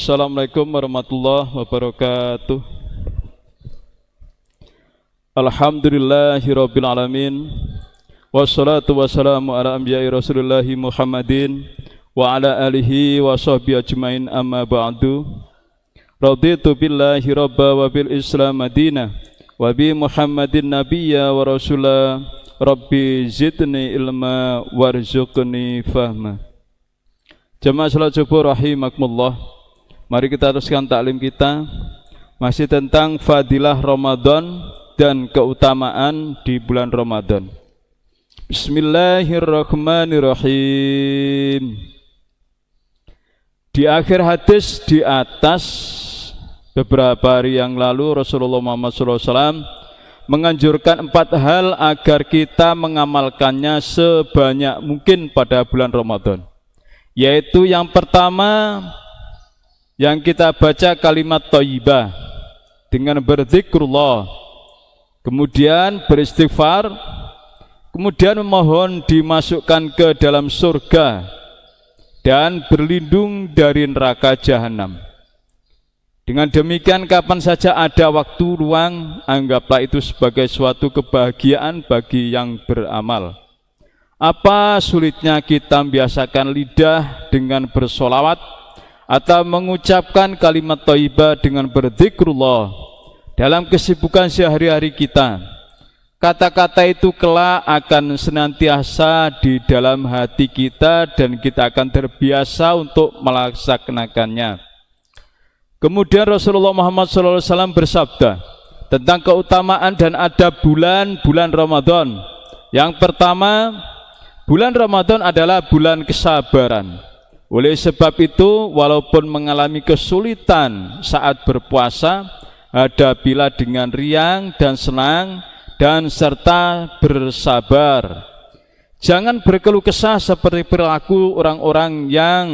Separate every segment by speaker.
Speaker 1: Assalamualaikum warahmatullahi wabarakatuh. Alhamdulillahirabbil alamin. Wassalatu wassalamu ala anbiya'i Rasulillahi Muhammadin wa ala alihi wa sahbihi ajmain, amma ba'du. Raditu billahi rabba wa bil islam madinah wa bi Muhammadin nabiyya wa rasulah. Rabbi zidni ilma warzuqni fahma. Jamaah salat subuh rahimakumullah. Mari kita teruskan taklim kita masih tentang fadilah Ramadan dan keutamaan di bulan Ramadan. Bismillahirrahmanirrahim. Di akhir hadis di atas beberapa hari yang lalu Rasulullah Muhammad SAW menganjurkan 4 hal agar kita mengamalkannya sebanyak mungkin pada bulan Ramadan. Yaitu yang pertama, yang kita baca kalimat thayyibah dengan berzikrullah, kemudian beristighfar, kemudian memohon dimasukkan ke dalam surga dan berlindung dari neraka jahanam. Dengan demikian kapan saja ada waktu luang, anggaplah itu sebagai suatu kebahagiaan bagi yang beramal. Apa sulitnya kita membiasakan lidah dengan bersolawat atau mengucapkan kalimat thayyibah dengan berzikrullah dalam kesibukan sehari-hari kita. Kata-kata itu kelak akan senantiasa di dalam hati kita dan kita akan terbiasa untuk melaksanakannya. Kemudian Rasulullah Muhammad SAW bersabda tentang keutamaan dan adab bulan Ramadan. Yang pertama, bulan Ramadan adalah bulan kesabaran. Oleh sebab itu, walaupun mengalami kesulitan saat berpuasa, hadapilah dengan riang dan senang dan serta bersabar. Jangan berkeluh kesah seperti perilaku orang-orang yang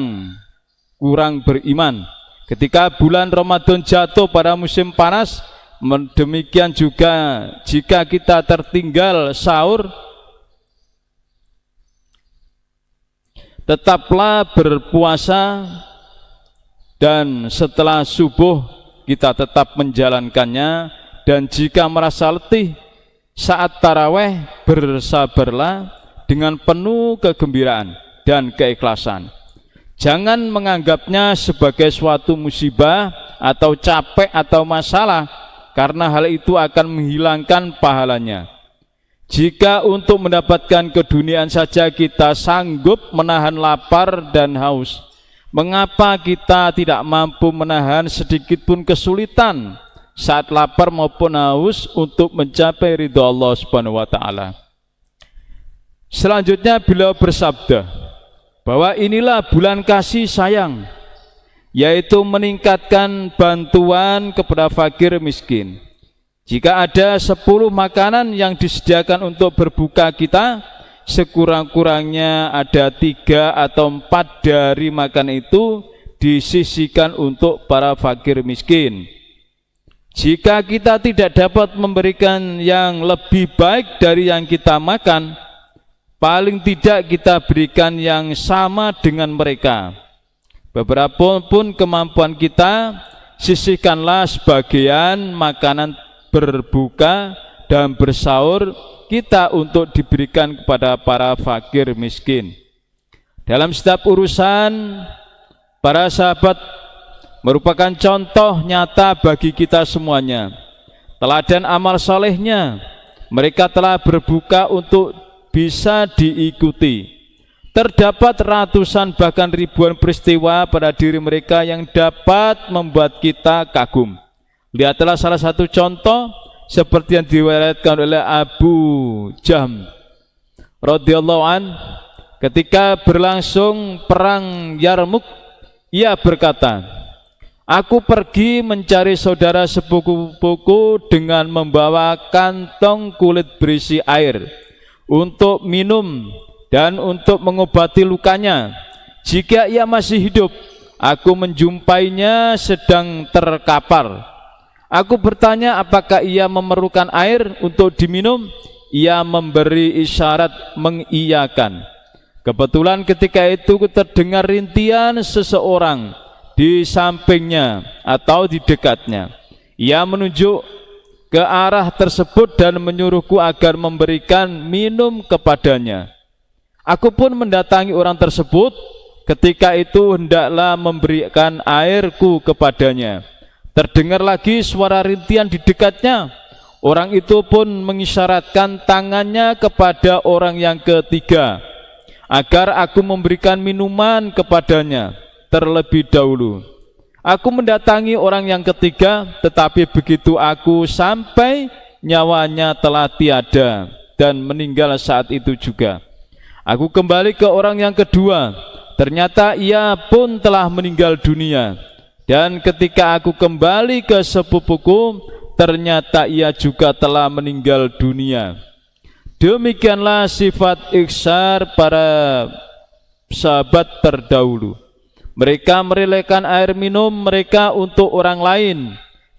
Speaker 1: kurang beriman. Ketika bulan Ramadan jatuh pada musim panas, demikian juga jika kita tertinggal sahur, tetaplah berpuasa dan setelah subuh kita tetap menjalankannya, dan jika merasa letih saat taraweh, bersabarlah dengan penuh kegembiraan dan keikhlasan. Jangan menganggapnya sebagai suatu musibah atau capek atau masalah, karena hal itu akan menghilangkan pahalanya. Jika untuk mendapatkan keduniaan saja kita sanggup menahan lapar dan haus, mengapa kita tidak mampu menahan sedikit pun kesulitan saat lapar maupun haus untuk mencapai ridha Allah Subhanahu wa taala? Selanjutnya beliau bersabda bahwa inilah bulan kasih sayang, yaitu meningkatkan bantuan kepada fakir miskin. Jika ada 10 makanan yang disediakan untuk berbuka kita, sekurang-kurangnya ada 3 atau 4 dari makanan itu disisihkan untuk para fakir miskin. Jika kita tidak dapat memberikan yang lebih baik dari yang kita makan, paling tidak kita berikan yang sama dengan mereka. Beberapa pun kemampuan kita, sisihkanlah sebagian makanan berbuka dan bersahur kita untuk diberikan kepada para fakir miskin. Dalam setiap urusan, para sahabat merupakan contoh nyata bagi kita semuanya. Teladan amal solehnya, mereka telah berbuka untuk bisa diikuti. Terdapat ratusan bahkan ribuan peristiwa pada diri mereka yang dapat membuat kita kagum. Lihatlah salah satu contoh seperti yang diriwayatkan oleh Abu Jahm radhiyallahu an, ketika berlangsung perang Yarmuk, ia berkata, "Aku pergi mencari saudara sepupuku dengan membawa kantong kulit berisi air untuk minum dan untuk mengobati lukanya. Jika ia masih hidup, aku menjumpainya sedang terkapar. Aku bertanya apakah ia memerlukan air untuk diminum. Ia memberi isyarat mengiyakan. Kebetulan ketika itu terdengar rintian seseorang di sampingnya atau di dekatnya. Ia menunjuk ke arah tersebut dan menyuruhku agar memberikan minum kepadanya. Aku pun mendatangi orang tersebut. Ketika itu hendaklah memberikan airku kepadanya. Terdengar lagi suara rintihan di dekatnya. Orang itu pun mengisyaratkan tangannya kepada orang yang ketiga agar aku memberikan minuman kepadanya terlebih dahulu. Aku mendatangi orang yang ketiga, tetapi begitu aku sampai, nyawanya telah tiada dan meninggal saat itu juga. Aku kembali ke orang yang kedua, ternyata ia pun telah meninggal dunia. Dan ketika aku kembali ke sepupuku, ternyata ia juga telah meninggal dunia. Demikianlah sifat ihsar para sahabat terdahulu. Mereka merelakan air minum mereka untuk orang lain.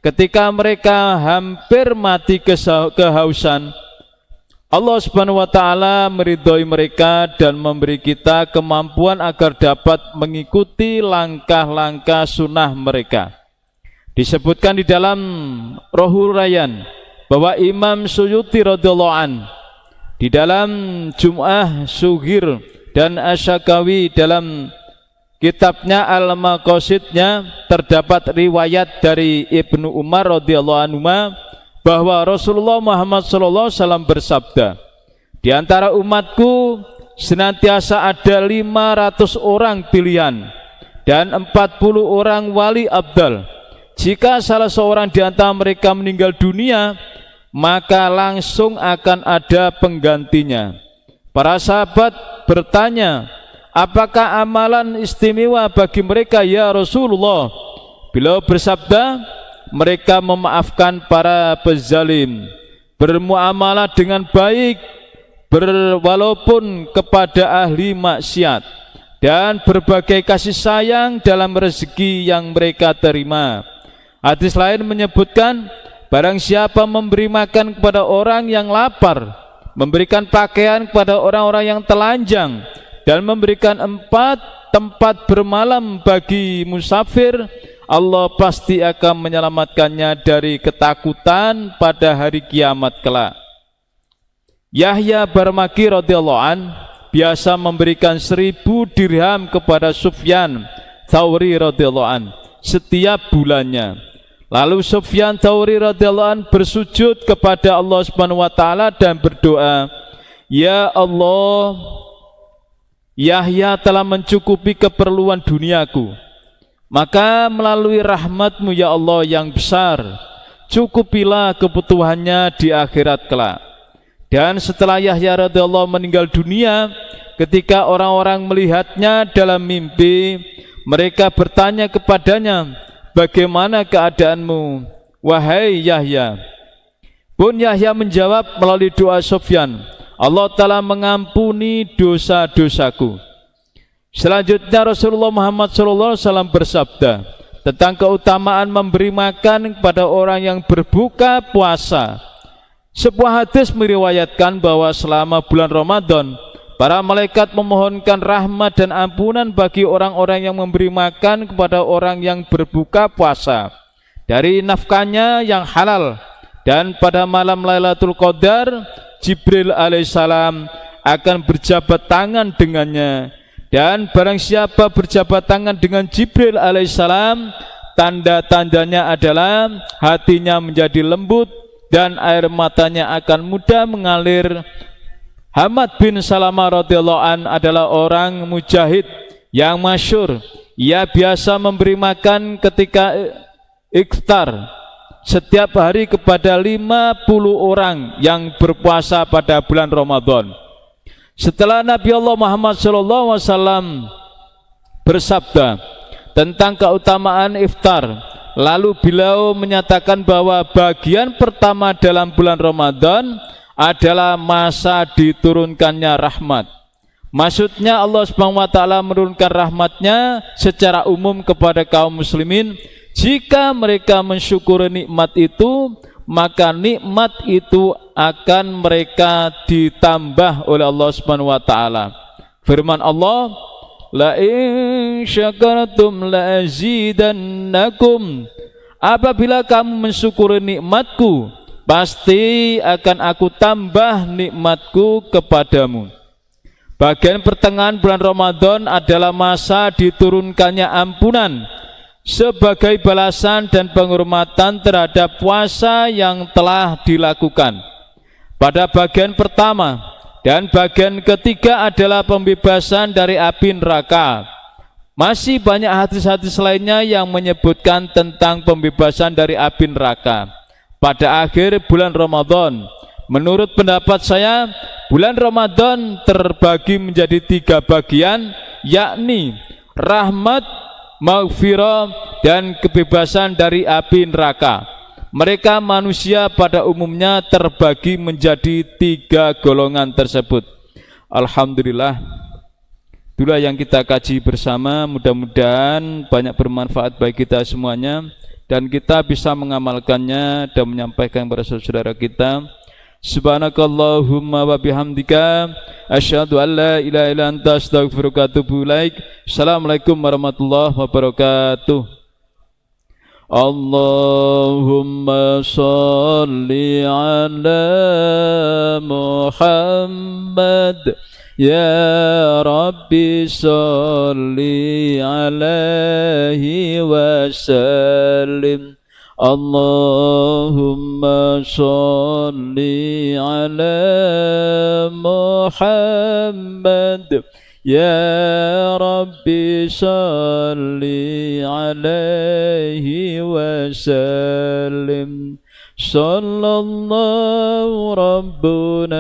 Speaker 1: Ketika mereka hampir mati kehausan, Allah Subhanahu wa taala meridhoi mereka dan memberi kita kemampuan agar dapat mengikuti langkah-langkah sunnah mereka. Disebutkan di dalam Rohul Rayyan bahwa Imam Suyuti radhiyallahu an di dalam Jum'ah Sughir dan Asyakawi dalam kitabnya Al-Maqasidnya terdapat riwayat dari Ibnu Umar radhiyallahu anhu bahwa Rasulullah Muhammad SAW bersabda, di antara umatku senantiasa ada 500 orang pilihan dan 40 orang wali abdal. Jika salah seorang di antara mereka meninggal dunia, maka langsung akan ada penggantinya. Para sahabat bertanya, apakah amalan istimewa bagi mereka ya Rasulullah? Beliau bersabda, mereka memaafkan para pezalim, bermuamalah dengan baik, walaupun kepada ahli maksiat, dan berbagai kasih sayang dalam rezeki yang mereka terima. Hadis lain menyebutkan, barang siapa memberi makan kepada orang yang lapar, memberikan pakaian kepada orang-orang yang telanjang, dan memberikan 4 tempat bermalam bagi musafir, Allah pasti akan menyelamatkannya dari ketakutan pada hari kiamat kelak. Yahya Barmaki radhiyallahu an biasa memberikan 1000 dirham kepada Sufyan Tsauri radhiyallahu an setiap bulannya. Lalu Sufyan Tsauri radhiyallahu an bersujud kepada Allah Subhanahu wa taala dan berdoa, ya Allah, Yahya telah mencukupi keperluan duniaku. Maka melalui rahmat-Mu ya Allah yang besar, cukupilah kebutuhannya di akhirat kelak. Dan setelah Yahya radhiyallahu meninggal dunia, ketika orang-orang melihatnya dalam mimpi, mereka bertanya kepadanya, bagaimana keadaanmu, wahai Yahya? Pun Yahya menjawab melalui doa Sufyan, Allah telah mengampuni dosa-dosaku. Selanjutnya Rasulullah Muhammad SAW bersabda tentang keutamaan memberi makan kepada orang yang berbuka puasa. Sebuah hadis meriwayatkan bahwa selama bulan Ramadan, para malaikat memohonkan rahmat dan ampunan bagi orang-orang yang memberi makan kepada orang yang berbuka puasa dari nafkahnya yang halal. Dan pada malam Lailatul Qadar, Jibril alaihissalam akan berjabat tangan dengannya. Dan barang siapa berjabat tangan dengan Jibril alaihissalam, tanda-tandanya adalah hatinya menjadi lembut dan air matanya akan mudah mengalir. Hamad bin Salamah radhiyallahu an adalah orang mujahid yang masyhur. Ia biasa memberi makan ketika iftar setiap hari kepada 50 orang yang berpuasa pada bulan Ramadan. Setelah Nabi Allah Muhammad SAW bersabda tentang keutamaan iftar, lalu beliau menyatakan bahwa bagian pertama dalam bulan Ramadan adalah masa diturunkannya rahmat. Maksudnya Allah SWT menurunkan rahmatnya secara umum kepada kaum muslimin. Jika mereka mensyukuri nikmat itu, maka nikmat itu akan mereka ditambah oleh Allah Subhanahu wa taala. Firman Allah, la in syakartum la azidannakum. Apabila kamu mensyukuri nikmatku, pasti akan aku tambah nikmatku kepadamu. Bagian pertengahan bulan Ramadan adalah masa diturunkannya ampunan sebagai balasan dan penghormatan terhadap puasa yang telah dilakukan. Pada bagian pertama dan bagian ketiga adalah pembebasan dari api neraka. Masih banyak hadis-hadis lainnya yang menyebutkan tentang pembebasan dari api neraka pada akhir bulan Ramadan. Menurut pendapat saya, bulan Ramadan terbagi menjadi 3 bagian, yakni rahmat, maghfirah, dan kebebasan dari api neraka. Mereka manusia pada umumnya terbagi menjadi 3 golongan tersebut. Alhamdulillah, itulah yang kita kaji bersama. Mudah-mudahan banyak bermanfaat bagi kita semuanya dan kita bisa mengamalkannya dan menyampaikan kepada saudara kita. Subhanakallahumma wa bihamdika asyhadu an la ilaha illa anta astaghfiruka wa atubu ilaik. Assalamualaikum warahmatullahi wabarakatuh. Allahumma salli ala Muhammad ya Rabbi salli alaihi wasallim. Allahumma salli ala Muhammad ya Rabbi salli alaihi wasallim. Sallallahu Rabbuna